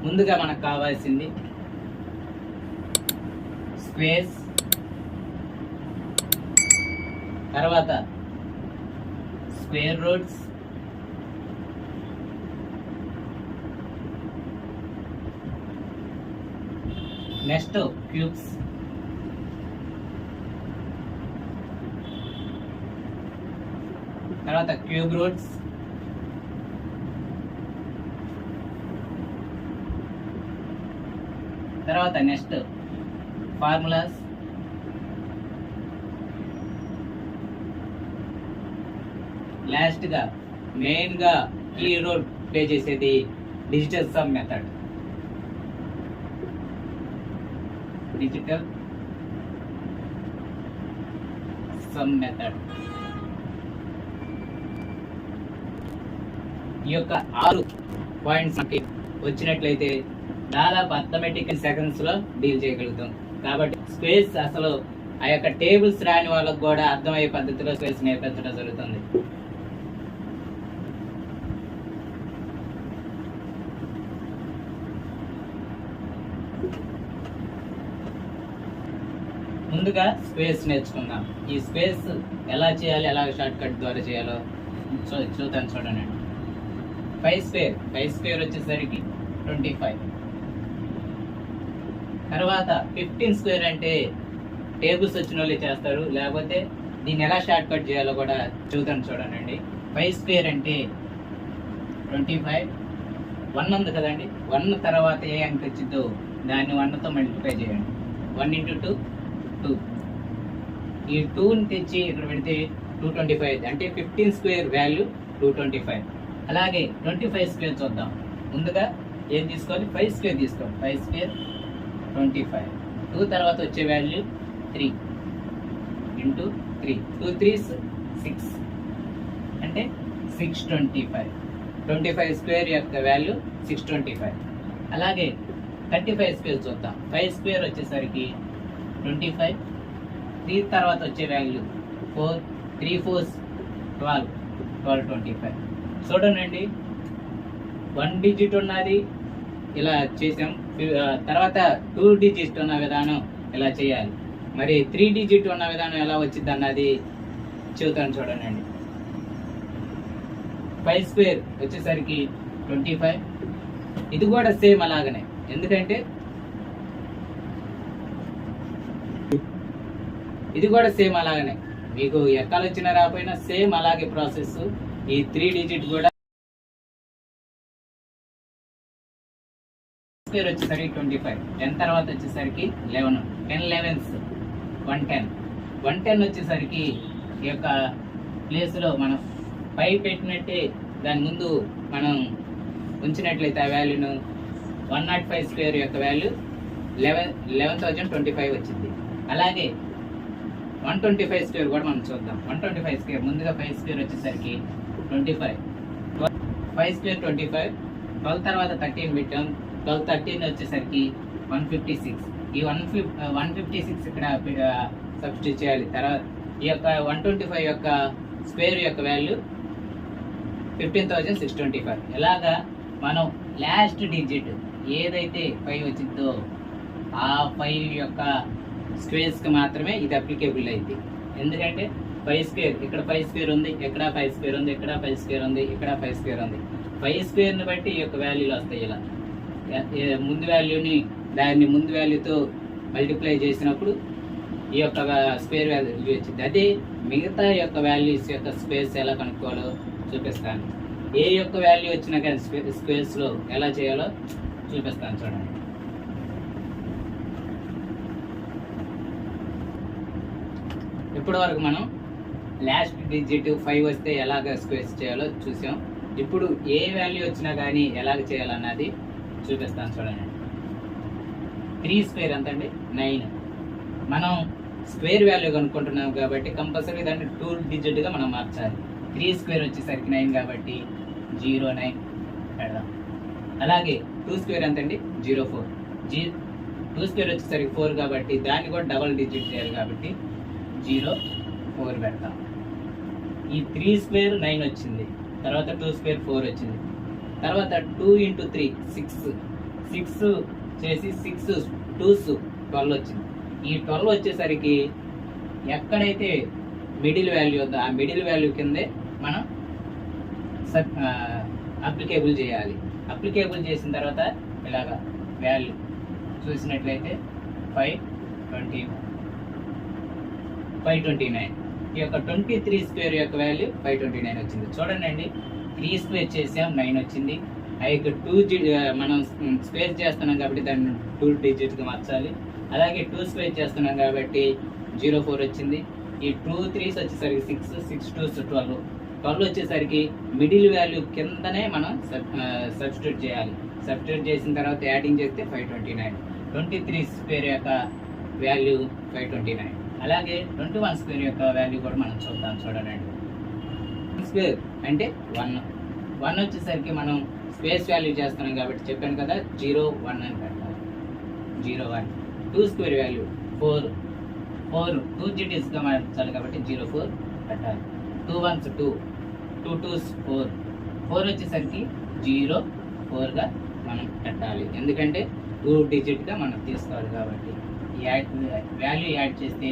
ముందుగా మనకు కావాల్సింది స్క్వేర్స్, తర్వాత స్క్వేర్ రూట్స్, నెక్స్ట్ క్యూబ్స్, తర్వాత క్యూబ్ రూట్స్, తర్వాత నెక్స్ట్ ఫార్ములాస్, లాస్ట్ గా మెయిన్ గా కీ రోల్ ప్లే చేసేది digital sum method. Digital sum method ఈ యొక్క 6 పాయింట్స్ వచ్చినట్లయితే దాదాపు అర్థమెటిక్ సెకండ్స్ లో డీల్ చేయగలుగుతాం. కాబట్టి స్క్వేర్స్ అసలు ఆ యొక్క టేబుల్స్ రాని వాళ్ళకు కూడా అర్థమయ్యే పద్ధతిలో స్క్వేర్స్ నేర్పించడం జరుగుతుంది. ముందుగా స్క్వేర్స్ నేర్చుకుందాం. ఈ స్క్వేర్స్ ఎలా చేయాలి, ఎలా షార్ట్ కట్ ద్వారా చేయాలో చూద్దాం. చూడండి, 5 స్క్వేర్ వచ్చేసరికి 25. తర్వాత 15 స్క్వేర్ అంటే టేబుల్స్ వచ్చిన వాళ్ళే చేస్తారు, లేకపోతే దీన్ని ఎలా షార్ట్ కట్ చేయాలో కూడా చూద్దాం. చూడండి, 5 స్క్వేర్ అంటే 25. 1 ఉంది కదండి, 1 తర్వాత ఏ అంక వచ్చిందో దాన్ని 1తో మల్టిప్లై చేయండి. 1 × 2 2. ఈ 2ని తెచ్చి ఇక్కడ పెడితే 225, అంటే 15 స్క్వేర్ వాల్యూ 225. అలాగే 25 స్క్వేర్ చూద్దాం. ముందుగా ఏం తీసుకోవాలి, 5 స్క్వేర్ తీసుకోండి. 5 స్క్వేర్ 25. 2 తర్వాత వచ్చే వాల్యూ 3 × 3. 2 3s 6, అంటే 625. 25 స్క్వేర్ యొక్క వాల్యూ 625. అలాగే 35 స్క్వేర్ చూద్దాం. 5 స్క్వేర్ వచ్చేసరికి 25. 3 తర్వాత వచ్చే వాల్యూ 4. 3 4s 12. 1225. చూడండి, 1 డిజిట్ ఉన్నది ఇలా చేసాం. తర్వాత 2 డిజిట్ ఉన్న విధానం ఇలా చేయాలి. మరి 3 డిజిట్ ఉన్న విధానం ఎలా వచ్చింది అన్నది చూద్దాం. చూడండి, 5 స్క్వేర్ వచ్చేసరికి 25. ఇది కూడా సేమ్ అలాగనే, ఎందుకంటే ఇది కూడా సేమ్ అలాగనే, మీకు ఎక్కాలు వచ్చినా రాకపోయినా సేమ్ అలాగే ప్రాసెస్. ఈ 3 డిజిట్ కూడా స్క్వేర్ వచ్చేసరికి 25. 10 తర్వాత వచ్చేసరికి 11. 10 11s 110. 110 వచ్చేసరికి ఈ యొక్క ప్లేస్లో మనం 5 పెట్టినట్టే దాని ముందు మనం ఉంచినట్లయితే ఆ వాల్యూను 105 స్క్వేర్ యొక్క వాల్యూ 11,025 వచ్చింది. అలాగే 125 స్క్వేర్ కూడా మనం చూద్దాం. 125 స్క్వేర్ ముందుగా 5 స్క్వేర్ వచ్చేసరికి 25. 5 స్క్వేర్ 25. 12 తర్వాత 13 పెట్టాం. 12 13 వచ్చేసరికి 156. ఈ 156 ఇక్కడ సబ్స్టిట్యూట్ చేయాలి. తర్వాత ఈ యొక్క 125 యొక్క స్క్వేర్ యొక్క వాల్యూ 15,625. ఇలాగా మనం లాస్ట్ డిజిట్ ఏదైతే 5 వచ్చిందో ఆ 5 యొక్క స్క్వేర్స్కి మాత్రమే ఇది అప్లికేబుల్ అయింది. ఎందుకంటే 5 స్క్వేర్ ఇక్కడ 5 స్క్వేర్ ఉంది, ఇక్కడ 5 స్క్వేర్ ఉంది, ఇక్కడ 5 స్క్వేర్ ఉంది, ఇక్కడ 5 స్క్వేర్ ఉంది. 5 స్క్వేర్ని బట్టి ఈ యొక్క వాల్యూలు వస్తాయి. ఇలా ముందు వాల్యూని దాన్ని ముందు వాల్యూతో మల్టిప్లై చేసినప్పుడు ఈ యొక్క స్క్వేర్ వాల్యూ వచ్చింది. అదే మిగతా యొక్క వాల్యూస్ యొక్క స్క్వేర్స్ ఎలా కనుక్కోవాలో చూపిస్తాను. ఏ యొక్క వాల్యూ వచ్చినా కానీ స్క్వేర్స్లో ఎలా చేయాలో చూపిస్తాను. చూడండి, ఇప్పటి వరకు మనం లాస్ట్ డిజిట్ 5 వస్తే ఎలాగ స్క్వేర్స్ చేయాలో చూసాం. ఇప్పుడు ఏ వాల్యూ వచ్చినా కానీ ఎలాగ చేయాలన్నది చూపిస్తాను. చూడండి, 3 స్క్వేర్ ఎంతండి, 9. మనం స్క్వేర్ వాల్యూ కనుక్కుంటున్నాం కాబట్టి కంపల్సరీ దాన్ని 2 డిజిట్గా మనం మార్చాలి. 3 స్క్వేర్ వచ్చేసరికి 9 కాబట్టి 09 పెడదాం. అలాగే 2 స్క్వేర్ ఎంతండి, 04. 2 స్క్వేర్ వచ్చేసరికి 4 కాబట్టి దాన్ని కూడా డబల్ డిజిట్ చేయాలి కాబట్టి 04 పెడతాం. ఈ 3 స్క్వేర్ 9 వచ్చింది, తర్వాత 2 స్క్వేర్ 4 వచ్చింది, తర్వాత 2 × 3 6. 6 చేసి 6 2s 12 వచ్చింది. ఈ 12 వచ్చేసరికి ఎక్కడైతే మిడిల్ వాల్యూ ఉందో ఆ మిడిల్ వాల్యూ కిందే మనం అప్లికేబుల్ చేయాలి. అప్లికేబుల్ చేసిన తర్వాత ఇలాగా వాల్యూ చూసినట్లయితే 529. ఈ యొక్క 23 స్క్వేర్ యొక్క వాల్యూ 529 వచ్చింది. చూడండి, 3 స్క్వేర్ చేసాం 9 వచ్చింది. ఆ యొక్క 2 మనం స్క్వేర్ చేస్తున్నాం కాబట్టి దాన్ని 2 డిజిట్గా మార్చాలి. అలాగే 2 స్క్వేర్ చేస్తున్నాం కాబట్టి 04 వచ్చింది. ఈ 2 3s వచ్చేసరికి 6 6 2s 12 వచ్చేసరికి మిడిల్ వాల్యూ కిందనే మనం సబ్స్టిట్యూట్ చేయాలి. సబ్స్టిట్యూట్ చేసిన తర్వాత యాడింగ్ చేస్తే 529. 23 స్క్వేర్ యొక్క వాల్యూ 529. అలాగే 21 స్క్వేర్ యొక్క వాల్యూ కూడా మనం చూడండి. స్క్వేర్ అంటే 1 వచ్చేసరికి మనం స్పేస్ వాల్యూ చేస్తున్నాం కాబట్టి చెప్పాను కదా 0 1 అని పెట్టాలి. 0 1. 2 స్క్వేర్ వాల్యూ 4 2 డిజిట్స్గా మార్చాలి కాబట్టి 04 పెట్టాలి. 2 1s 2 2 2s 4 వచ్చేసరికి 04గా మనం పెట్టాలి. ఎందుకంటే 2 డిజిట్గా మనం తీసుకోవాలి కాబట్టి వాల్యూ యాడ్ చేస్తే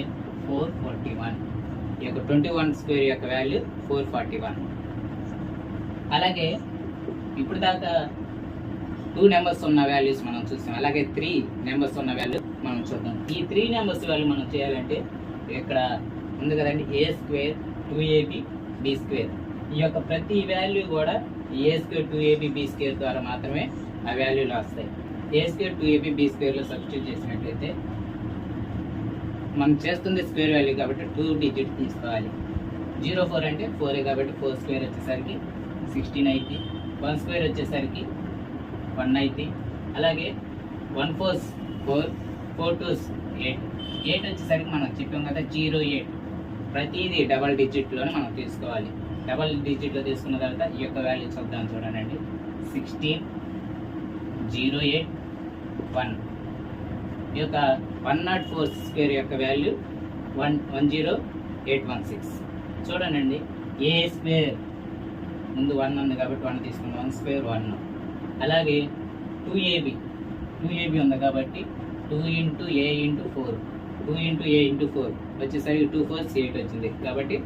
441. ఈ యొక్క 21 స్క్వేర్ యొక్క వాల్యూ 441. అలాగే ఇప్పుడు దాకా 2 నెంబర్స్ ఉన్న వాల్యూస్ మనం చూసాం. అలాగే 3 నెంబర్స్ ఉన్న వాల్యూ మనం చూద్దాం. ఈ 3 నెంబర్స్ వాల్యూ మనం చేయాలంటే ఇక్కడ ఉంది కదండి a square 2ab b square. ఈ యొక్క ప్రతి వాల్యూ కూడా a square 2ab b square ద్వారా మాత్రమే ఆ వాల్యూలు వస్తాయి. a స్క్వేర్ 2ab b స్క్వేర్లో సబ్స్టిట్యూట్ చేసినట్లయితే మనం చేస్తుంది స్క్వేర్ వాల్యూ కాబట్టి 2 డిజిట్ తీసుకోవాలి. 04 అంటే 4 కాబట్టి 4 స్క్వేర్ వచ్చేసరికి 16 అయితే, 1 స్క్వేర్ వచ్చేసరికి 1 అయితే, అలాగే 1 4s 4 4 2s 8 వచ్చేసరికి మనం చెప్పాం కదా 08. ప్రతిదీ డబల్ డిజిట్లోనే మనం తీసుకోవాలి. డబల్ డిజిట్లో తీసుకున్న తర్వాత ఈ యొక్క వాల్యూ చూద్దాం. చూడండి 16 08 1. ఈ యొక్క 104 స్క్వేర్ యొక్క వాల్యూ 10816. చూడండి, ఏ స్క్వేర్ ముందు 1 ఉంది కాబట్టి 1 తీసుకున్నాం. 1 స్క్వేర్ 1. అలాగే 2ab ఉంది కాబట్టి 2 × a × 4 2 × a × 4 వచ్చేసరికి 2 4s 8 వచ్చింది కాబట్టి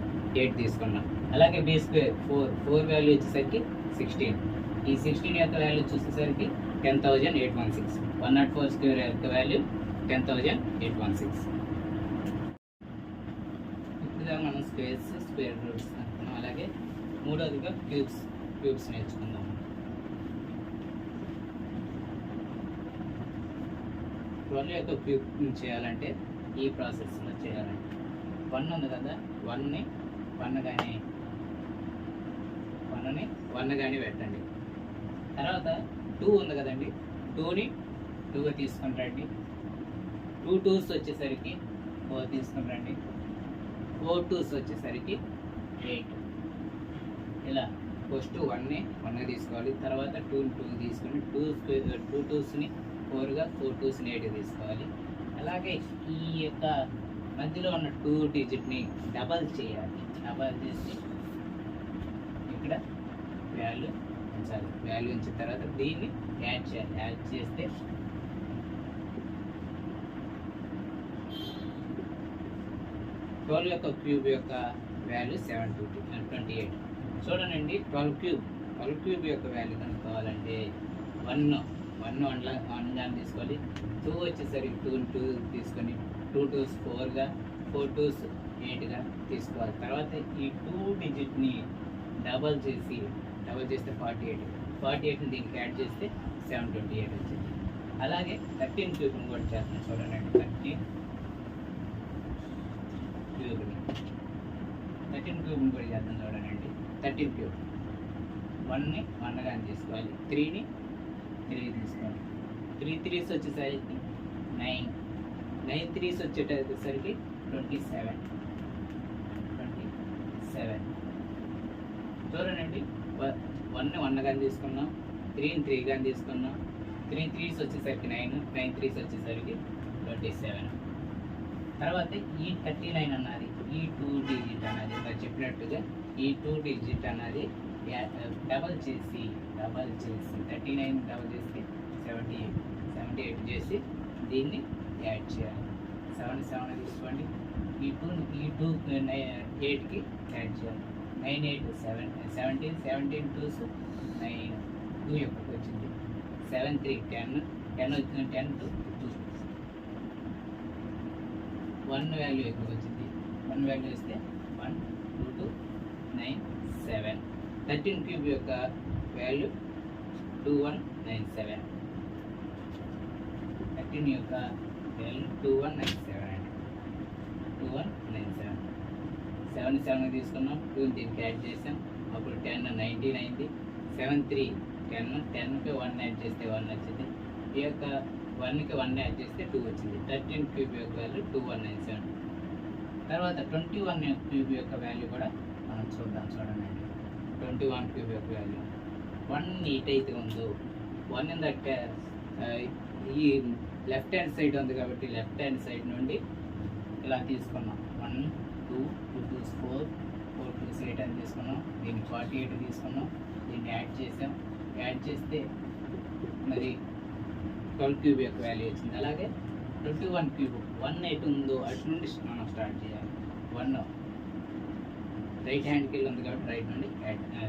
8 తీసుకున్నాం. అలాగే b స్క్వేర్ 4 వాల్యూ వచ్చేసరికి 16. ఈ 16 యొక్క వాల్యూ చూసేసరికి 10,816. 104 స్క్వేర్ యొక్క వాల్యూ 10,816. ఇప్పుడుగా మనం స్క్వేర్ రూట్స్ అనుకున్నాం. అలాగే మూడోదిగా క్యూబ్స్ నేర్చుకుందాం. 12 యొక్క క్యూబ్ చేయాలంటే ఈ ప్రాసెస్లో చేయాలంటే 1 ఉంది కదా 1ని 1 కానీ పెట్టండి. తర్వాత 2 ఉంది కదండి 2ని 2గా తీసుకొని రండి. 2 2s వచ్చేసరికి 4 తీసుకొని రండి. 4 2s వచ్చేసరికి 8. ఇలా ఫస్ట్ 1ని 1గా తీసుకోవాలి. తర్వాత 2ని 2 తీసుకొని 2 2sని 4గా 4 2sని 8గా తీసుకోవాలి. అలాగే ఈ యొక్క మధ్యలో ఉన్న 2 డిజిట్ని డబల్ చేయాలి. డబల్ చేసి ఇక్కడ వాల్యూ ఉంచాలి. వాల్యూ ఉంచిన తర్వాత దీన్ని యాడ్ చేయాలి. యాడ్ చేస్తే 12 యొక్క క్యూబ్ యొక్క వాల్యూ 728. చూడండి 12 క్యూబ్ యొక్క వాల్యూ కనుక్కోవాలంటే 1 గాని తీసుకోవాలి. 2 వచ్చేసరికి 2 తీసుకొని 2 2s 4గా 4 2s 8గా తీసుకోవాలి. తర్వాత ఈ 2 డిజిట్ని డబల్ చేస్తే 48ని దీనికి యాడ్ చేస్తే 728 వచ్చింది. అలాగే 13 క్యూబ్ని కూడా చేస్తాం. చూడండి 13 క్యూబ్ని కూడా చేద్దాం. చూడండి 13 క్యూబ్ 1ని 1 గాని తీసుకోవాలి. 3ని 3 తీసుకోవాలి. 3 3s వచ్చేసరికి 9 3s వచ్చేసరికి 27. చూడండి 1ని 1 గాని తీసుకున్నాం. 3ని 3 గాని తీసుకున్నాం. 3 3s వచ్చేసరికి 9 3s వచ్చేసరికి 27. తర్వాత ఈ 39 అన్నది ఈ 2 డిజిట్ అన్నది ఇంకా చెప్పినట్టుగా ఈ 2 డిజిట్ అన్నది డబల్ చేసి 39 డబల్ చేస్తే 78. 78 చేసి దీన్ని యాడ్ చేయాలి. 7 7 తీసుకోండి. ఈ 8కి యాడ్ చేయాలి. 9 8 17 17 2s 9 2 ఎక్కడికి వచ్చింది. 7 3 10 10 వచ్చింది. 10 2 2 1 వాల్యూ ఎక్కడికి వచ్చింది. 1 వాల్యూ ఇస్తే 1 2 2 9 7. 13 క్యూబ్ యొక్క వాల్యూ 2197. 13 యొక్క వాల్యూ 2197 అండి. 2197. 7 7 తీసుకున్నాం. 2 దీనికి యాడ్ చేసాం. అప్పుడు 10 19 అయింది. 7 3 10 10కి 1 యాడ్ చేస్తే 1 వచ్చింది. ఈ యొక్క 1కి 1 యాడ్ చేస్తే 2 వచ్చింది. 13 క్యూబ్ యొక్క వాల్యూ 2197. తర్వాత 21 క్యూబ్ యొక్క వాల్యూ కూడా మనం చూడండి. 21 క్యూబ్ యొక్క వాల్యూ 1 అయితే ఉందో 1 ఇన్ దట్ ఈ లెఫ్ట్ హ్యాండ్ సైడ్ ఉంది కాబట్టి లెఫ్ట్ హ్యాండ్ సైడ్ నుండి ఇలా తీసుకున్నాం. 1 2 2 2 4 4 2 8 అని తీసుకున్నాం. దీన్ని 48 తీసుకున్నాం. దీన్ని యాడ్ చేసాం. యాడ్ చేస్తే మరి 12 క్యూబ్ యొక్క వాల్యూ వచ్చింది. అలాగే 21 క్యూబ్ 1 ఎటు ఉందో అటు నుండి మనం స్టార్ట్ చేయాలి. 1 రైట్ హ్యాండ్కి వెళ్ళి ఉంది కాబట్టి రైట్ నుండి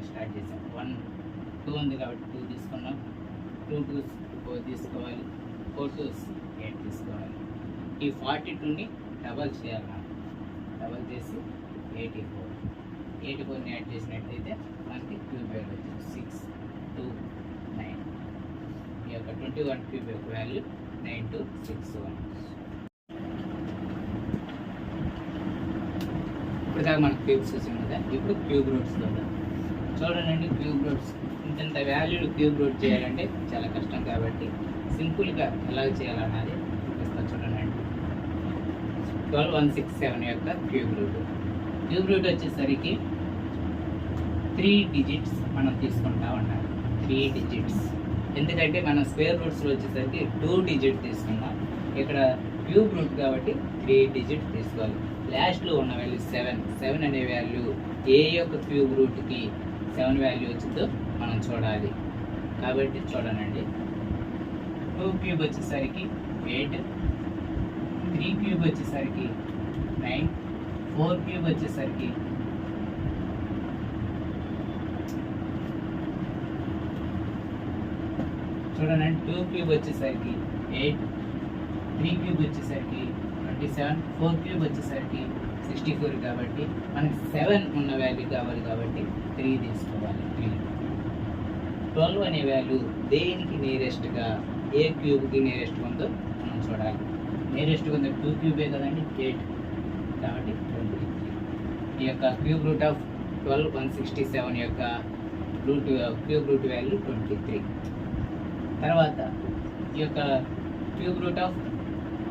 స్టార్ట్ చేసాం. 1 2 ఉంది కాబట్టి 2 తీసుకున్నాం. 2 2s 4 తీసుకోవాలి. 4 2s 8 తీసుకోవాలి. ఈ 42ని డబల్ చేయాలి. మనం డబల్ చేసి 84ని యాడ్ చేసినట్లయితే మనకి క్యూబ్ వాల్యూ వచ్చింది 6 2 9. ఈ యొక్క 21 క్యూబ్ యొక్క వాల్యూ 9261. ఇప్పుడు దాకా మనకు క్యూబ్స్ వచ్చింది కదా. ఇప్పుడు క్యూబ్ రూట్స్ చూద్దాం. చూడండి, క్యూబ్ రూట్స్ ఇంత వాల్యూలు క్యూబ్ రూట్ చేయాలంటే చాలా కష్టం కాబట్టి సింపుల్గా ఎలా చేయాలన్నది చూపిస్తాను. చూడండి, 12167 యొక్క క్యూబ్ రూట్ వచ్చేసరికి 3 డిజిట్స్ మనం తీసుకుంటా ఉండాలి. 3 డిజిట్స్ ఎందుకంటే మనం స్క్వేర్ రూట్స్లో వచ్చేసరికి 2 డిజిట్ తీసుకున్నాం. ఇక్కడ క్యూబ్ రూట్ కాబట్టి 3 డిజిట్ తీసుకోవాలి. లాస్ట్లో ఉన్న వాల్యూ 7 అనే వాల్యూ ఏ యొక్క క్యూబ్ రూట్కి 7 వాల్యూ వచ్చిందో మనం చూడాలి. కాబట్టి చూడండి, 2 క్యూబ్ వచ్చేసరికి 8, 3 క్యూబ్ వచ్చేసరికి 9, 4 క్యూబ్ వచ్చేసరికి 2 క్యూబ్ వచ్చేసరికి 8, 3 క్యూబ్ వచ్చేసరికి 27, 4 క్యూబ్ వచ్చేసరికి 64 కాబట్టి మనకి 7 ఉన్న వాల్యూ కావాలి కాబట్టి 3 తీసుకోవాలి. 12 అనే వాల్యూ దేనికి నియరెస్ట్గా ఏ క్యూబ్కి నియరెస్ట్గా ఉందో మనం చూడాలి. నియరెస్ట్గా ఉంది 2 క్యూబే కదండి, 8 కాబట్టి 23. ఈ యొక్క క్యూబ్ రూట్ ఆఫ్ 12167 యొక్క క్యూబ్ రూట్ వాల్యూ 23. తర్వాత ఈ యొక్క క్యూబ్ రూట్ ఆఫ్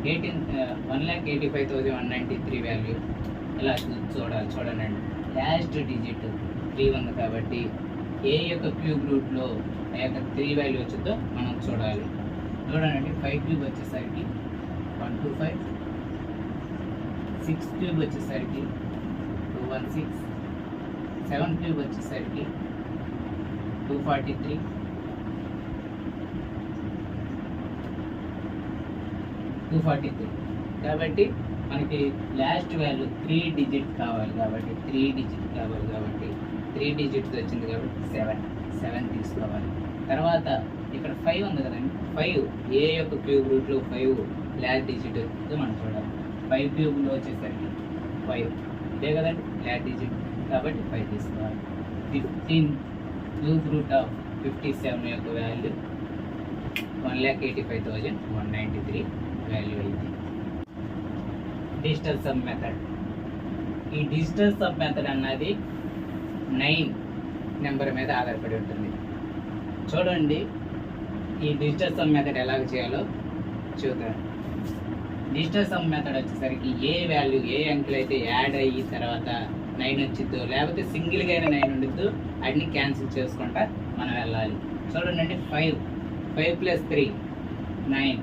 1,85,193 వాల్యూ ఇలా చూడండి. లాస్ట్ డిజిట్ 3 ఉంది కాబట్టి ఏ యొక్క క్యూబ్ రూట్లో ఆ యొక్క 3 వాల్యూ వచ్చిందో మనం చూడాలి. చూడండి, 5 క్యూబ్ వచ్చేసరికి 125, 6 క్యూబ్ వచ్చేసరికి 216, 7 క్యూబ్ వచ్చేసరికి 243, 243. కాబట్టి మనకి లాస్ట్ వాల్యూ 3 డిజిట్ కావాలి కాబట్టి 3 డిజిట్స్ వచ్చింది కాబట్టి 7 తీసుకోవాలి. తర్వాత ఇక్కడ 5 ఉంది కదండి, 5 ఏ యొక్క క్యూబ్ రూట్లో 5 లాస్ట్ డిజిట్ వచ్చిందో మనం చూడాలి. 5 క్యూబ్లో వచ్చేసరికి 5 ఇదే కదండి లాస్ట్ డిజిట్ కాబట్టి 5 తీసుకోవాలి. 15 క్యూబ్ రూట్ ఆఫ్ 57 యొక్క వాల్యూ 1,85,193 వాల్యూ అయింది. Digital sum method. ఈ డిజిటల్ సమ్ మెథడ్ అన్నది 9 నెంబర్ మీద ఆధారపడి ఉంటుంది. చూడండి, ఈ డిజిటల్ సమ్ మెథడ్ ఎలాగ చేయాలో చూద్దాం. డిజిటల్ సమ్ మెథడ్ వచ్చేసరికి ఏ వాల్యూ ఏ అంకెలు అయితే యాడ్ అయ్యి తర్వాత 9 వచ్చిద్దో లేకపోతే సింగిల్గా అయినా 9 ఉండిద్దో అన్ని క్యాన్సిల్ చేసుకుంటా మనం వెళ్ళాలి. చూడండి, 5 + 3 9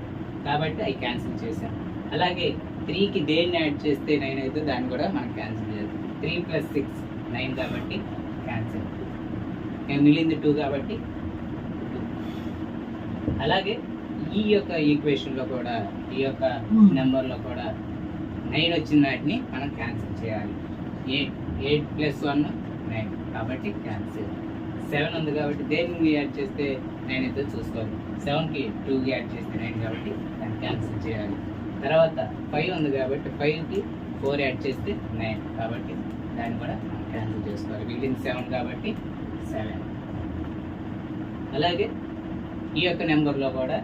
కాబట్టి అవి క్యాన్సిల్ చేసాం. అలాగే 3కి దేన్ని యాడ్ చేస్తే 9 అయితే దాన్ని కూడా మనం క్యాన్సిల్ చేస్తాం. 3 + 6 9 కాబట్టి క్యాన్సిల్. మిగిలింది 2 కాబట్టి 2. అలాగే ఈ యొక్క ఈక్వేషన్లో కూడా ఈ యొక్క నెంబర్లో కూడా 9 వచ్చిన వాటిని మనం క్యాన్సిల్ చేయాలి. 8 + 1 9 కాబట్టి క్యాన్సిల్. 7 ఉంది కాబట్టి దేనికి యాడ్ చేస్తే 9 అయితే చూసుకోవాలి. 7కి 2కి యాడ్ చేస్తే 9 కాబట్టి దాన్ని క్యాన్సిల్ చేయాలి. తర్వాత 5 ఉంది కాబట్టి 5కి 4 యాడ్ చేస్తే 9 కాబట్టి దాన్ని కూడా క్యాన్సిల్ చేసుకోవాలి. మిగిలింది 7 కాబట్టి 7. అలాగే ఈ యొక్క నెంబర్లో కూడా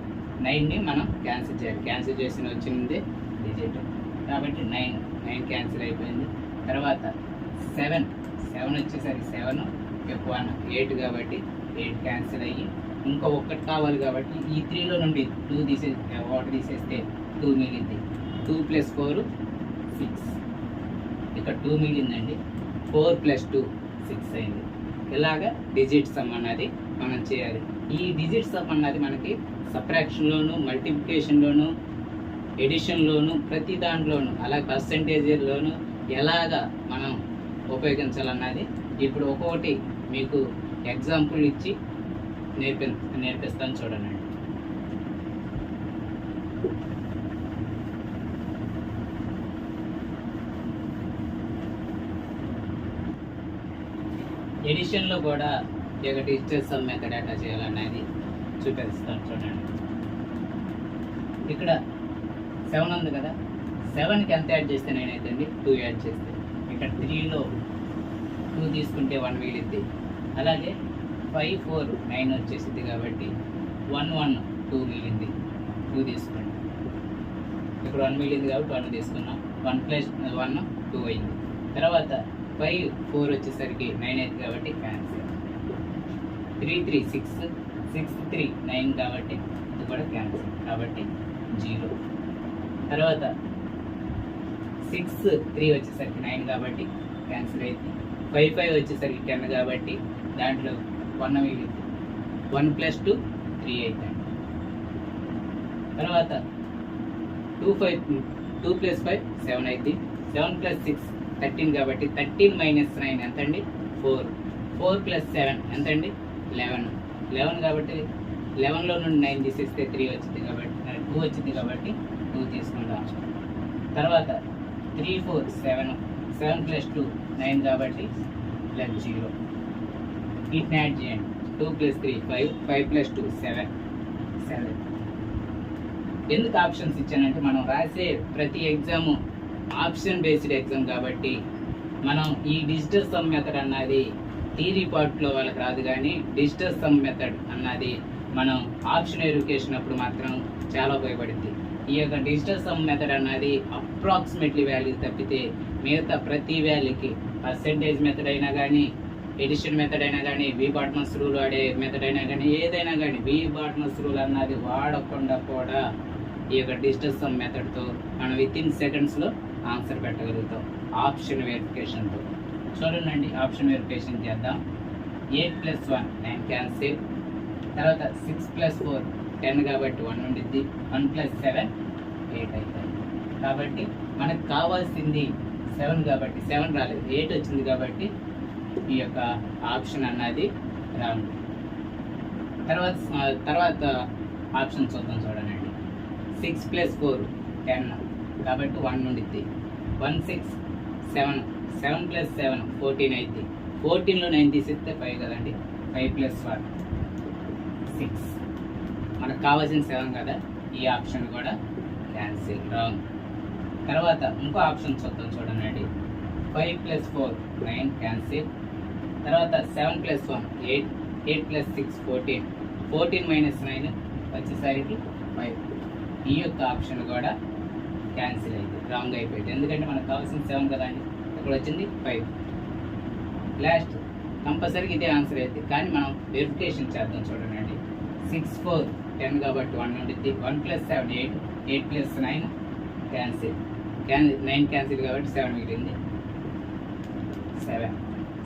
9ని మనం క్యాన్సిల్ చేయాలి. క్యాన్సిల్ చేసిన వచ్చింది డిజిట్ కాబట్టి 9 క్యాన్సిల్ అయిపోయింది. తర్వాత 7 వచ్చేసరికి 7 1 8 కాబట్టి 8 క్యాన్సిల్ అయ్యి ఇంకో ఒక్కటి కావాలి కాబట్టి ఈ 3లో నుండి 2 తీసేస్తే 2 మిగిలింది. 2 + 4 6 ఇక్కడ 2 మిగిలిందండి. 4 + 2 6 అయింది. ఇలాగా డిజిట్ సమ్ అన్నది మనం చేయాలి. ఈ డిజిట్ సమ్ అన్నది మనకి సబ్ట్రాక్షన్లోను, మల్టిప్లికేషన్లోను, ఎడిషన్లోను, ప్రతి దాంట్లోనూ అలాగే పర్సంటేజ్లోను ఎలాగా మనం ఉపయోగించాలన్నది ఇప్పుడు ఒక్కొక్కటి మీకు ఎగ్జాంపుల్ ఇచ్చి నేర్పిస్తాను చూడండి. ఎడిషన్లో కూడా ఇక డిజిటల్ సమ్ మెథడ్ ఎట్లా చేయాలనేది చూపిస్తాను చూడండి. ఇక్కడ 7 ఉంది కదా, 7కి ఎంత యాడ్ చేస్తే 9 అవుతుంది? 2 యాడ్ చేస్తే. ఇక్కడ 3లో 2 తీసుకుంటే 1 మిగిలిద్ది. అలాగే 5 4 9 వచ్చేసింది కాబట్టి 1 1 2 మిగిలింది. 2 తీసుకోండి. ఇక్కడ 1 మిగిలింది కాబట్టి 1 తీసుకున్నాం. 1 + 1 2 అయింది. తర్వాత 5 4 వచ్చేసరికి 9 అయింది కాబట్టి క్యాన్సిల్. 3 3 6 6 3 9 కాబట్టి ఇది కూడా క్యాన్సిల్ కాబట్టి 0. తర్వాత 6 3 వచ్చేసరికి 9 కాబట్టి క్యాన్సిల్ అయింది. 5 5 వచ్చేసరికి 10 కాబట్టి దాంట్లో 1 మిగిలింది. 1 + 2 3 అవుతుంది. తర్వాత 2 + 5 7 అయింది. 7 + 6 13 కాబట్టి 13 - 9 ఎంతండి? 4. 4 + 7 ఎంతండి? 11 కాబట్టి 11లో నుండి 9 తీసేస్తే 3 వచ్చింది కాబట్టి 2 వచ్చింది కాబట్టి 2 తీసుకుంటాం. తర్వాత 3 4 7 7 + 2 9 కాబట్టి 0. వీటిని యాడ్ చేయండి. 2 + 3 5 5 + 2 7. ఎందుకు ఆప్షన్స్ ఇచ్చానంటే మనం రాసే ప్రతి ఎగ్జాము ఆప్షన్ బేస్డ్ ఎగ్జామ్ కాబట్టి మనం ఈ డిజిటల్ సమ్ మెథడ్ అన్నది థియరీ పార్ట్లో వాళ్ళకి రాదు, కానీ డిజిటల్ సమ్ మెథడ్ అన్నది మనం ఆప్షన్ వెరిఫికేషన్ అప్పుడు మాత్రం చాలా ఉపయోగపడుతుంది. ఈ యొక్క డిజిటల్ సమ్ మెథడ్ అన్నది అప్రాక్సిమేట్లీ వాల్యూ తప్పితే మిగతా ప్రతి వాల్యూకి పర్సెంటేజ్ మెథడ్ అయినా కానీ, ఎడిషన్ మెథడ్ అయినా కానీ, వి బాట్మస్ రూల్ వాడే మెథడ్ అయినా కానీ, ఏదైనా కానీ వి బాట్మస్ రూల్ అన్నది వాడకుండా కూడా ఈ యొక్క డిజిటల్ సమ్ మెథడ్తో మనం వితిన్ సెకండ్స్లో ఆన్సర్ పెట్టగలుగుతాం ఆప్షన్ వెరిఫికేషన్తో. చూడండి, ఆప్షన్ వెరిఫికేషన్ చేద్దాం. 8 + 1 9 క్యాన్సిల్. తర్వాత 6 + 4 10 కాబట్టి 1 ఉండిద్ది. 1 + 7 8 అవుతుంది. కాబట్టి మనకు కావాల్సింది 7 కాబట్టి 7 రాలేదు, 8 వచ్చింది కాబట్టి ఈ యొక్క ఆప్షన్ అన్నది రాంగ్. తర్వాత ఆప్షన్ చూద్దాం చూడండి. 6 + 4 10 కాబట్టి 1 ఉండిద్ది. 1 6 7 7 + 7 14 అయింది. 14లో 9 తీసేస్తే 5 కదండి. 5 + 1 6. మనకు కావాల్సిన 7 కదా, ఈ ఆప్షన్ కూడా క్యాన్సిల్, రాంగ్. తర్వాత ఇంకో ఆప్షన్ చూద్దాం చూడండి. 5 + 4 9 క్యాన్సిల్. తర్వాత 7 + 1 8 8 + 6 14 14 - 9 వచ్చేసరికి 5. ఈ యొక్క ఆప్షన్ కూడా క్యాన్సిల్ అయింది, రాంగ్ అయిపోయింది. ఎందుకంటే మనకు కావాల్సిన 7 కదా అండి, ఇక్కడ వచ్చింది 5. లాస్ట్ కంపల్సరీగా ఇదే ఆన్సర్ అయితే, కానీ మనం వెరిఫికేషన్ చేద్దాం చూడండి. 6 4 10 కాబట్టి 1 ఉండిద్ది. 1 + 7 8 8 + 9 క్యాన్సిల్. 9 క్యాన్సిల్ కాబట్టి 7 మిగిలింది.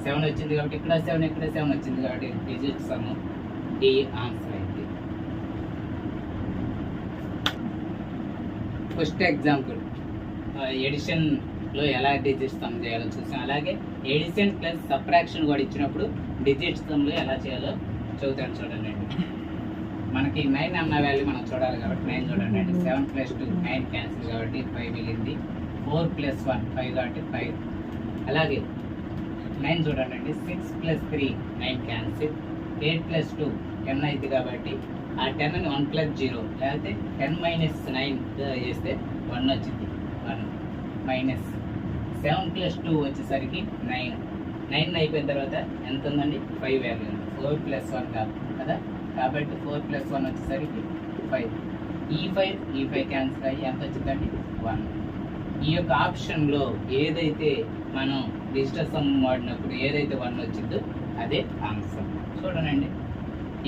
7 వచ్చింది కాబట్టి ఇక్కడ 7 ఇక్కడ 7 వచ్చింది కాబట్టి డిజిట్ సమ్ డి ఆన్సర్ అయింది. ఫస్ట్ ఎగ్జాంపుల్ ఎడిషన్లో ఎలా డిజిట్ సమ్ చేయాలో చూసాం. అలాగే ఎడిషన్ ప్లస్ సబ్ట్రాక్షన్ కూడా ఇచ్చినప్పుడు డిజిట్ సమ్లో ఎలా చేయాలో చూద్దాం చూడండి. మనకి 9 అన్న వాల్యూ మనం చూడాలి కాబట్టి 9 చూడండి. 7 + 2 9 క్యాన్సిల్ కాబట్టి 5 మిగిలింది. 4 + 1 5 కాబట్టి 5. అలాగే 9 చూడండి. 6 + 3 9 క్యాన్సిల్. 8 + 2 10 అయింది కాబట్టి ఆ 10ని 1 + 0 లేకపోతే 10 - 9 చేస్తే 1 వచ్చింది. 1 మైనస్ 7 + 2 వచ్చేసరికి 9. 9 అయిపోయిన తర్వాత ఎంత ఉందండి? 5 వాల్యూ ఉంది. 4 + 1 కాదు కదా, కాబట్టి 4 + 1 వచ్చేసరికి 5. ఈ 5 క్యాన్సిల్ అయ్యి ఎంత వచ్చిందండి? 1. ఈ యొక్క ఆప్షన్లో ఏదైతే మనం డిజిటల్ సమ్ వాడినప్పుడు ఏదైతే 1 వచ్చిందో అదే ఆన్సర్. చూడండి.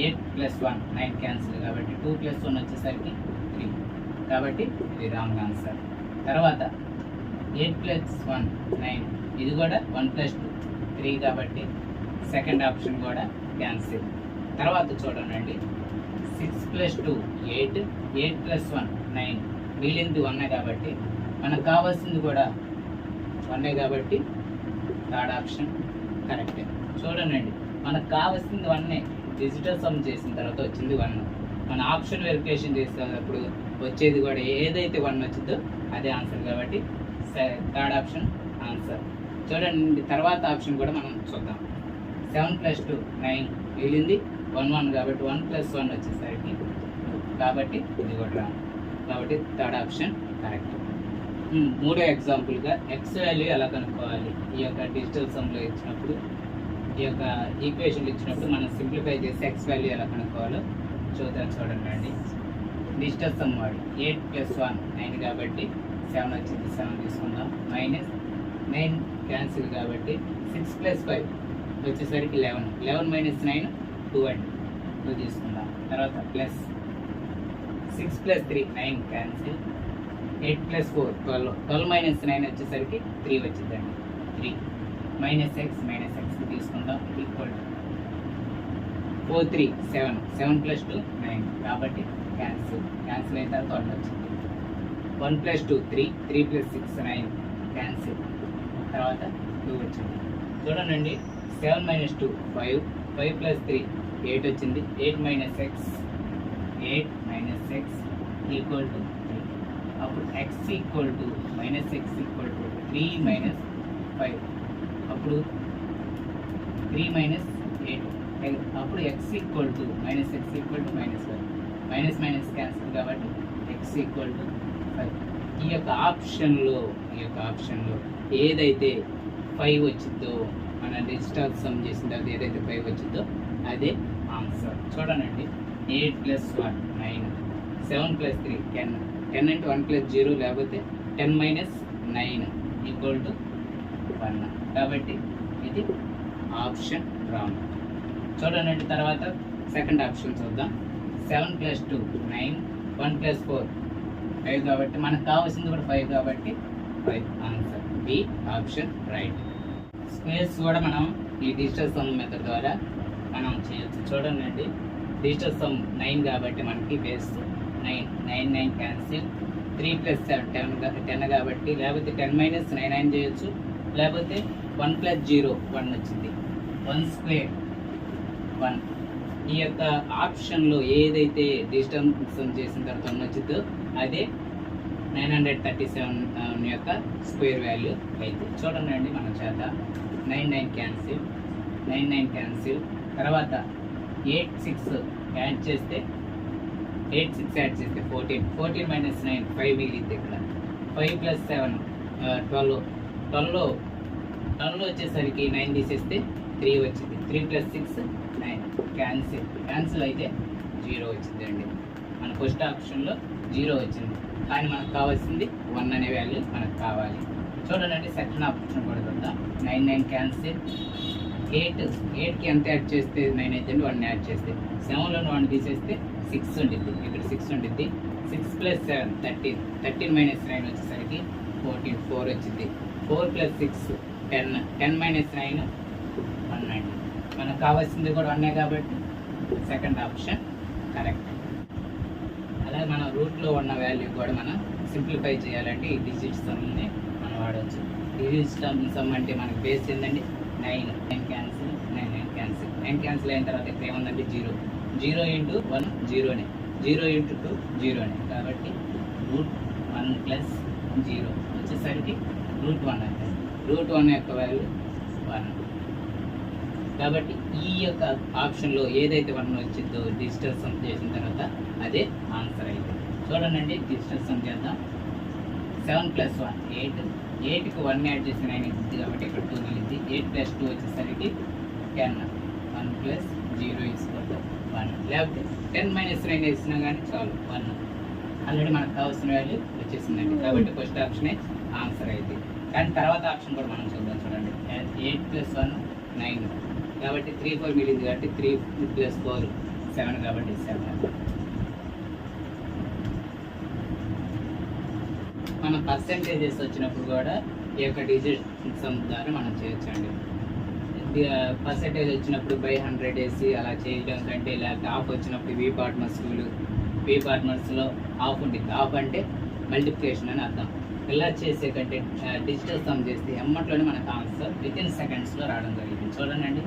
8 + 1 9 క్యాన్సిల్ కాబట్టి 2 + 1 వచ్చేసరికి 3. కాబట్టి ఇది రాంగ్ ఆన్సర్. తర్వాత 8 + 1 9 ఇది కూడా 1 + 2 3 కాబట్టి సెకండ్ ఆప్షన్ కూడా క్యాన్సిల్. తర్వాత చూడండి. 6 + 2 8 8 + 1 9 మిగిలింది 1 కాబట్టి మనకు కావాల్సింది కూడా 1 కాబట్టి థర్డ్ ఆప్షన్ కరెక్టే. చూడండి, మనకు కావాల్సింది 1. డిజిటల్ సమ్ చేసిన తర్వాత వచ్చింది 1. మన ఆప్షన్ వెరిఫికేషన్ చేసేటప్పుడు వచ్చేది కూడా ఏదైతే 1 వచ్చిందో అదే ఆన్సర్ కాబట్టి థర్డ్ ఆప్షన్ ఆన్సర్. చూడండి, తర్వాత ఆప్షన్ కూడా మనం చూద్దాం. 7 + 2 9 మిగిలింది 1 1 కాబట్టి 1 + 1 వచ్చేసరికి కాబట్టి ఇది కూడా రాంగ్. కాబట్టి థర్డ్ ఆప్షన్ కరెక్ట్. మూడో ఎగ్జాంపుల్గా ఎక్స్ వాల్యూ ఎలా కనుక్కోవాలి? ఈ యొక్క డిజిటల్ సమ్లో ఇచ్చినప్పుడు ఈ యొక్క ఈక్వేషన్లు ఇచ్చినప్పుడు మనం సింప్లిఫై చేసి ఎక్స్ వాల్యూ ఎలా కనుక్కోవాలో చూడండి. డిజిటల్ సమ్ వాడి 8 + 1 9 కాబట్టి 7 వచ్చింది. 7 తీసుకుందాం. -9 క్యాన్సిల్ కాబట్టి 6 + 5 వచ్చేసరికి 11. 11 - 9 2 అండి. 2 తీసుకుందాం. తర్వాత ప్లస్ 6 + 3 9 క్యాన్సిల్. 8 + 4 12. 12 - 9 వచ్చేసరికి 3 వచ్చిందండి. 3 -x తీసుకుందాం. ఈక్వల్ 4 3 7 7 + 2 9 కాబట్టి క్యాన్సిల్ అయిన తర్వాత 1 వచ్చింది. 1 + 2 3 3 + 6 9 క్యాన్సిల్. తర్వాత 2 వచ్చింది. చూడండి. 7 - 2 5 5 + 3 8 వచ్చింది. 8 - x ఈక్వల్ టు 3. అప్పుడు x equal to -x equal to 3 - 5. అప్పుడు 3 - 8. అప్పుడు x equal to -x equal to -5. Minus cancel కాబట్టి x ఈక్వల్ టు 5. ఈ యొక్క ఆప్షన్లో ఏదైతే 5 వచ్చిందో మన డిజిటల్ సమ్ చేసిన తర్వాత ఏదైతే 5 వచ్చిందో అదే ఆన్సర్. చూడండి. 8 + 1 9 7 + 3 10 10 అంటే 1 + 0 లేకపోతే 10 - 9 ఈక్వల్ టు 1 కాబట్టి ఇది ఆప్షన్ రాంగ్. చూడండి. తర్వాత సెకండ్ ఆప్షన్ చూద్దాం. 7 + 2 9 1 + 4 5 కాబట్టి మనకు కావాల్సింది కూడా 5 కాబట్టి 5 answer. B option right. Squares కూడా మనం ఈ డిజిటల్ సమ్ మెథడ్ ద్వారా మనం చేయొచ్చు. చూడండి. డిజిటల్ సమ్ 9 కాబట్టి మనకి బేస్ 9 క్యాన్సిల్. 3 + 7 10 కాబట్టి లేకపోతే 10 - 9 చేయొచ్చు. లేకపోతే 1 + 0 1 వచ్చింది. 1² 1. ఈ యొక్క ఆప్షన్లో ఏదైతే డిజిటల్ సమ్ చేసిన తర్వాత 1 వచ్చిందో అదే 937 యొక్క స్క్వేర్ వాల్యూ అయితే. చూడండి మన చేత 9 క్యాన్సిల్. తర్వాత 8 6 యాడ్ చేస్తే 14 14 - 9 5 మిగిలింది. ఇక్కడ 5 + 7 12 12 వచ్చేసరికి 9 తీసేస్తే 3 వచ్చింది. 3 + 6 9 క్యాన్సిల్ అయితే 0 వచ్చిందండి. మన ఫస్ట్ ఆప్షన్లో 0 వచ్చింది, కానీ మనకు కావాల్సింది 1 అనే వాల్యూ మనకు కావాలి. చూడండి. సెకండ్ ఆప్షన్ కూడా చూద్దాం. 9 క్యాన్సిల్. 8కి ఎంత యాడ్ చేస్తే 9 అయితే 1 యాడ్ చేస్తే 7లో 1 తీసేస్తే 6 ఉండిద్ది. ఇక్కడ 6 ఉండిద్ది. 6 + 7 13 13 - 9 వచ్చేసరికి 14 4 వచ్చింది. 4 + 6 10 10 - 9 1 అండి. మనకు కావాల్సింది కూడా 1 కాబట్టి సెకండ్ ఆప్షన్ కరెక్ట్. అలాగే మన రూట్లో ఉన్న వాల్యూ కూడా మనం సింప్లిఫై చేయాలంటే ఈ డిజిట్ సమ్ని మనం వాడవచ్చు. డిజిట్ సమ్ అంటే మనకి బేస్ ఏంటండి 9 క్యాన్సిల్ 9 క్యాన్సిల్ అయిన తర్వాత ఇక్కడ ఏముందండి 0 0 ఇంటూ 1 జీరోనే, 0 ఇంటూ 2 జీరోనే, కాబట్టి √1 ప్లస్ 0 వచ్చేసరికి √1 అంటే √1 యొక్క వాల్యూ 1. కాబట్టి ఈ యొక్క ఆప్షన్లో ఏదైతే 1 వచ్చిందో డిజిటల్ సమ్ చేసిన తర్వాత అదే ఆన్సర్ అయితే. చూడండి, డిజిటల్ సమ్ చేద్దాం. 7 + 1 8, 8కి 1 యాడ్ చేసి 9 అవుతుంది కాబట్టి ఇక్కడ 2 మిగిలింది. 8 + 2 వచ్చేసరికి 10, 1 + 0 = 1. లేకపోతే 10 - 9 వేసినా కానీ చాలు, 1. ఆల్రెడీ మనకు కావాల్సిన వాల్యూ వచ్చేసిందండి, కాబట్టి ఫస్ట్ ఆప్షనే ఆన్సర్ అయితే. కానీ తర్వాత ఆప్షన్ కూడా మనం చూద్దాం. చూడండి, 8 + 1 9, కాబట్టి 3 4 మిగిలింది కాబట్టి 3 + 4 7, కాబట్టి 7. మన పర్సెంటేజెస్ వచ్చినప్పుడు కూడా ఈ యొక్క డిజిట్ సమ్ ద్వారా మనం చేయొచ్చండి. పర్సెంటేజ్ వచ్చినప్పుడు బై 100 వేసి అలా చేయడం కంటే, లేకపోతే హాఫ్ వచ్చినప్పుడు వి పార్ట్నర్స్లో హాఫ్ ఉంటుంది. హాఫ్ అంటే మల్టిప్లికేషన్ అని అర్థం. ఇలా చేసే కంటే డిజిటల్ సమ్ చేస్తే ఎమ్మట్లోనే మనకు ఆన్సర్ వితిన్ సెకండ్స్లో రావడం జరిగింది. చూడండి,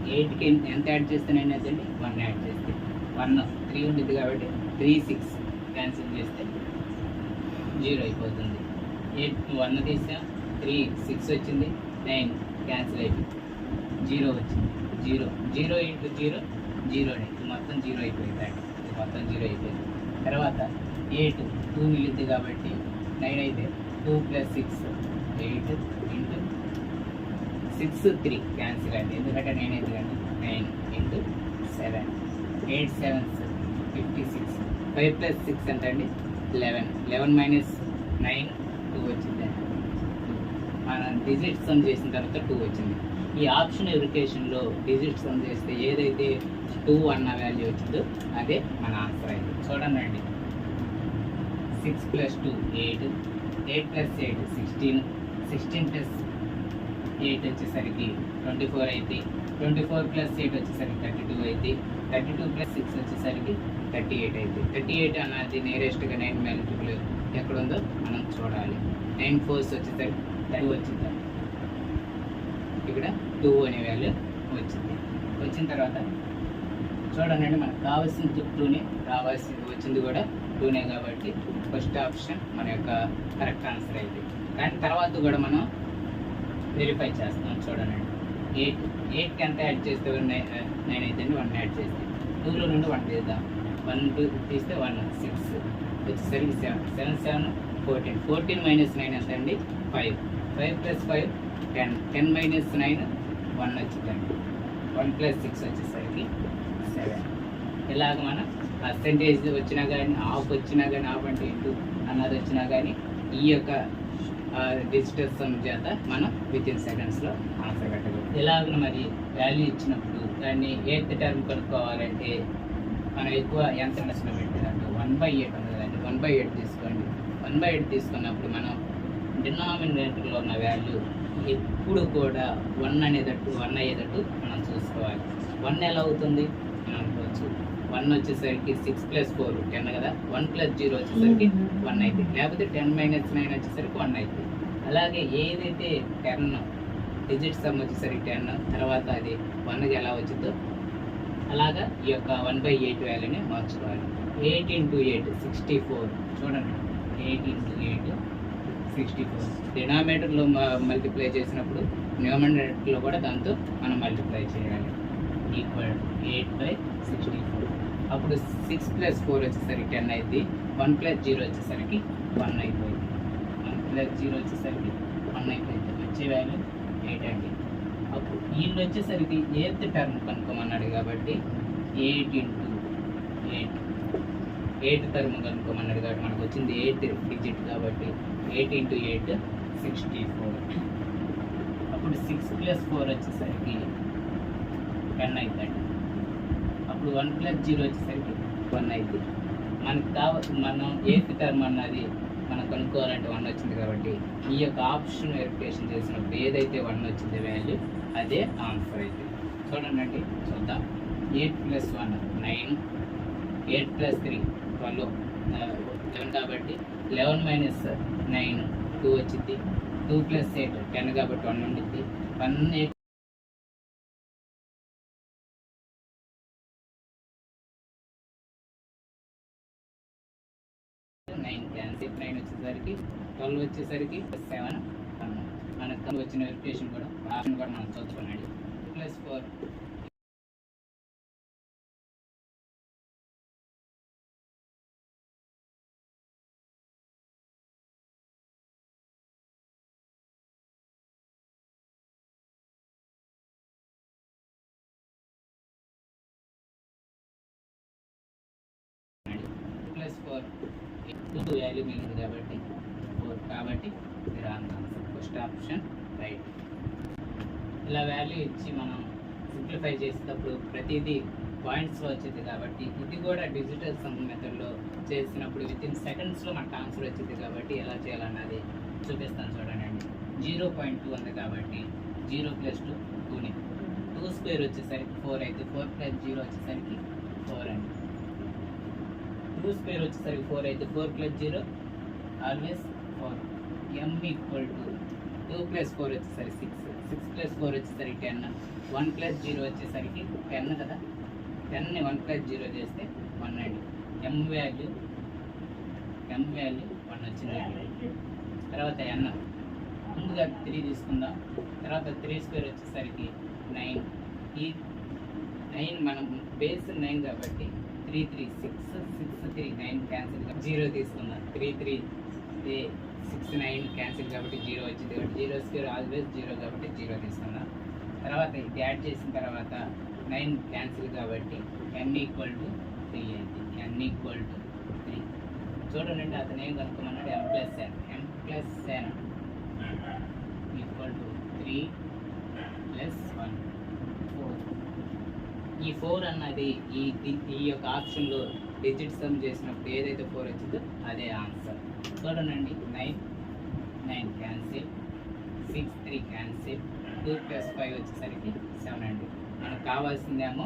8కి ఎంత యాడ్ చేస్తేనే అదండి 1 యాడ్ చేస్తే 1 3 ఉంటుంది కాబట్టి 3 6 క్యాన్సిల్ చేస్తే 0 అయిపోతుంది. 8 1 తీసాం, 3 6 వచ్చింది, 9 క్యాన్సిల్ అయిపోయింది, 0 వచ్చింది. 0 ఇంటూ 0 జీరోనే, ఇది మొత్తం 0 అయిపోయింది అండి, ఇది మొత్తం 0 అయిపోయింది. తర్వాత 8 2 మిగిలింది కాబట్టి 9 అయితే 2 + 6 8 ఇంటూ 6 3 క్యాన్సిల్ అండి, ఎందుకంటే 9 అయితే కానీ 9 ఇంటూ 7 8 7 56. 5 + 6 ఎంత అండి 11. 11 - 9 2 వచ్చింది. మన డిజిట్ సమ్ చేసిన తర్వాత 2 వచ్చింది. ఈ ఆప్షన్ వెరిఫికేషన్లో డిజిట్ సమ్ చేస్తే ఏదైతే 2 అన్న వాల్యూ వచ్చిందో అదే మన ఆన్సర్ అయింది. చూడండి, 6 + 2 8, 8 + 8 16, 16 + 8 వచ్చేసరికి 24 అయితే, 24 + 8 వచ్చేసరికి 32 అయితే, 32 + 6 వచ్చేసరికి 38 అయితే. 38 అన్నది నియరెస్ట్గా 9 మల్టిపుల్ ఎక్కడ ఉందో మనం చూడాలి. 9 4s వచ్చేసరికి 2 వచ్చింది, ఇక్కడ 2 అనే వాల్యూ వచ్చింది. వచ్చిన తర్వాత చూడండి, మనకు కావాల్సిన 2నే, వచ్చింది కూడా 2నే, కాబట్టి ఫస్ట్ ఆప్షన్ మన యొక్క కరెక్ట్ ఆన్సర్ అయితే. కానీ తర్వాత కూడా మనం వెరిఫై చేస్తాం. చూడండి, 8కి ఎంత యాడ్ చేస్తే 9 అయితే 1 యాడ్ చేస్తే 2లో నుండి 1 చేద్దాం. 1 2 తీస్తే 1 6 వచ్చేసరికి 7 7 7 14. 14 - 9 ఎంత అండి 5. 5 + 5 10. 10 - 9 1 వచ్చిందండి. 1 + 6 వచ్చేసరికి 7. ఇలాగ మనం పర్సెంటేజ్ వచ్చినా కానీ, హాఫ్ వచ్చినా కానీ, హాఫ్ అంటే ఇంటూ అన్నది వచ్చినా కానీ ఈ యొక్క డిజిటల్ సమ్ చేత మనం వితిన్ సెకండ్స్లో ఆన్సర్ పెట్టగలం. ఇలాగ మరి వాల్యూ ఇచ్చినప్పుడు దాన్ని 8th టర్మ్ కనుక్కోవాలంటే మనం ఎక్కువ ఎంత నష్టం పెట్టేదంటే 1/8 ఉంది కదండి, 1/8 తీసుకోండి. 1/8 తీసుకున్నప్పుడు మనం డినామినేటర్లో ఉన్న వాల్యూ ఎప్పుడు కూడా 1 అయ్యేటట్టు మనం చూసుకోవాలి. 1 ఎలా అవుతుంది అని అనుకోవచ్చు. 1 వచ్చేసరికి 6 + 4 10 కదా, 1 + 0 వచ్చేసరికి 1 అయితే, లేకపోతే 10 - 9 వచ్చేసరికి 1 అయితే. అలాగే ఏదైతే 10 డిజిట్ సమ్ వచ్చేసరికి 10 తర్వాత అది 1కి ఎలా వచ్చిందో అలాగా ఈ యొక్క 1/8 వాల్యూని మార్చుకోవాలి. 8 × 8 64. చూడండి, 8 × 8 64. డినామినేటర్లో మల్టిప్లై చేసినప్పుడు న్యూమరేటర్లో కూడా దాంతో మనం మల్టిప్లై చేయాలి. ఈక్వల్ 8/64. అప్పుడు 6 + 4 వచ్చేసరికి 10 అయింది. 1 + 0 వచ్చేసరికి 1 అయిపోయింది. 1 + 0 వచ్చేసరికి 1 అయిపోయింది. వచ్చే వాల్యూ 8 అండి. అప్పుడు వీళ్ళు వచ్చేసరికి 8th టర్మ్ కనుక్కోమన్నాడు కాబట్టి 8 × 8 8th టర్మ్ కనుక్కోమన్నాడు కాబట్టి మనకు వచ్చింది 8 డిజిట్ కాబట్టి 8 × 8 64. అప్పుడు 6 + 4 వచ్చేసరికి 10 అవుతుంది. అప్పుడు 1 + 0 వచ్చేసరికి 1 అవుతుంది. మనం 8th టర్మ్ అన్నది మనం కనుక్కోవాలంటే 1 వచ్చింది కాబట్టి ఈ యొక్క ఆప్షన్ వెరిఫికేషన్ చేసినప్పుడు ఏదైతే 1 వచ్చిందో వాల్యూ అదే ఆన్సర్ అయితే. చూడండి, చూద్దాం. 8 + 1 9, 8 + 3 12 11 కాబట్టి 11 - 9 2 వచ్చింది. 2 + 8 10 కాబట్టి 1 ఉండిద్ది. 1 8 క్యాన్సిల్. 9 వచ్చేసరికి 12 వచ్చేసరికి 7 మనకు వచ్చిన వెరిఫికేషన్ కూడా ఆప్షన్ కూడా మనం చూసుకోండి. +4 2 వాల్యూ మిగిలింది కాబట్టి 4 కాబట్టి wrong answer. First option right. ఇలా వాల్యూ ఇచ్చి మనం సింప్లిఫై చేసేటప్పుడు ప్రతిదీ పాయింట్స్లో వచ్చేది కాబట్టి ఇది కూడా డిజిటల్ సమ్ మెథడ్లో చేసినప్పుడు వితిన్ సెకండ్స్లో మనకు ఆన్సర్ వచ్చింది కాబట్టి ఎలా చేయాలన్నది చూపిస్తాను చూడండి. 0.2 ఉంది కాబట్టి 0 + 2 2ని 2 స్క్వేర్ వచ్చేసరికి 4 అయితే 4 + 0 వచ్చేసరికి 4 అండి. 2 స్క్వేర్ వచ్చేసరికి 4 అయితే 4 + 0 ఆల్వేస్ 4. m = 2 + 4 వచ్చేసరికి 6 + 4 వచ్చేసరికి 10. 1 + 0 వచ్చేసరికి 10 కదా. 10ని 1 + 0 చేస్తే 1 అండి. m వాల్యూ 1 వచ్చింది. తర్వాత n ముందుగా 3 తీసుకుందాం. తర్వాత 3 స్క్వేర్ వచ్చేసరికి 9. ఈ 9 మనం బేస్ 9 కాబట్టి 3 3 6 6 3 9 క్యాన్సిల్ 0 తీసుకుందాం. 3 3 6 9 క్యాన్సిల్ కాబట్టి 0 వచ్చింది కాబట్టి 0 స్క్వేర్ ఆల్వేస్ 0 కాబట్టి 0 తీసుకుందాం. తర్వాత ఇది యాడ్ చేసిన తర్వాత 9 క్యాన్సిల్ కాబట్టి n = 3 అయింది. n = 3. చూడండి అతను ఏం కనుక్కోమన్నాడు. m + n = 3 + 1 4. ఈ 4 అన్నది ఈ యొక్క ఆప్షన్లో డిజిట్ సమ్ చేసినప్పుడు ఏదైతే 4 వచ్చిందో అదే ఆన్సర్. చూడండి 9 క్యాన్సిల్ 6 3 క్యాన్సిల్ 2 + 5 వచ్చేసరికి 7 అండి. మనకు కావాల్సిందేమో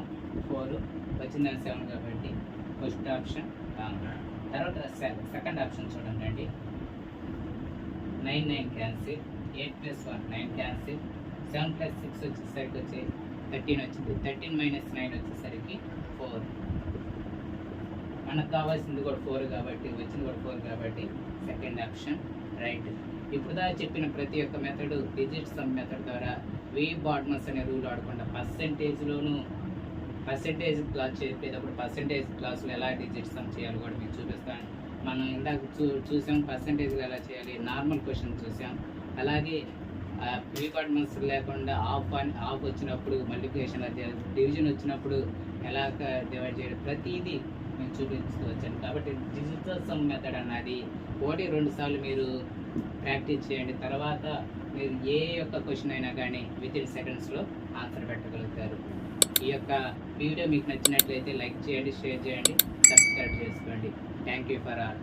4 వచ్చిందని 7 కాబట్టి ఫస్ట్ ఆప్షన్ రాంగ్. తర్వాత సెకండ్ ఆప్షన్ చూడండి. 9 క్యాన్సిల్ 8 + 1 9 క్యాన్సిల్ 7 + 6 వచ్చేసరికి 13 వచ్చింది. 13 - 9 వచ్చేసరికి 4. మనకు కావాల్సింది కూడా 4 కాబట్టి వచ్చింది కూడా 4 కాబట్టి సెకండ్ ఆప్షన్ రైట్. ఇప్పుడు దాకా చెప్పిన ప్రతి ఒక్క మెథడ్ డిజిట్ సమ్ మెథడ్ ద్వారా బాడ్మస్ అనే రూల్ ఆడకుండా పర్సెంటేజ్ క్లాస్ చెప్పేటప్పుడు పర్సెంటేజ్ క్లాసులు ఎలా డిజిట్ సమ్ చేయాలో కూడా మీకు చూపిస్తాను. మనం ఇందాక చూసాం పర్సెంటేజ్లు ఎలా చేయాలి, నార్మల్ క్వశ్చన్ చూసాం. అలాగే బాడ్మస్ లేకుండా ఆఫ్ వచ్చినప్పుడు మల్టిప్లికేషన్ డివిజన్ వచ్చినప్పుడు ఎలా డివైడ్ చేయడం ప్రతిదీ మేము చూపించవచ్చాను. కాబట్టి డిజిటల్ సమ్ మెథడ్ అన్నది 1-2 సార్లు మీరు ప్రాక్టీస్ చేయండి. తర్వాత మీరు ఏ యొక్క క్వశ్చన్ అయినా కానీ వితిన్ సెకండ్స్లో ఆన్సర్ పెట్టగలుగుతారు. ఈ యొక్క వీడియో మీకు నచ్చినట్లయితే లైక్ చేయండి, షేర్ చేయండి, సబ్స్క్రైబ్ చేసుకోండి. Thank you for all.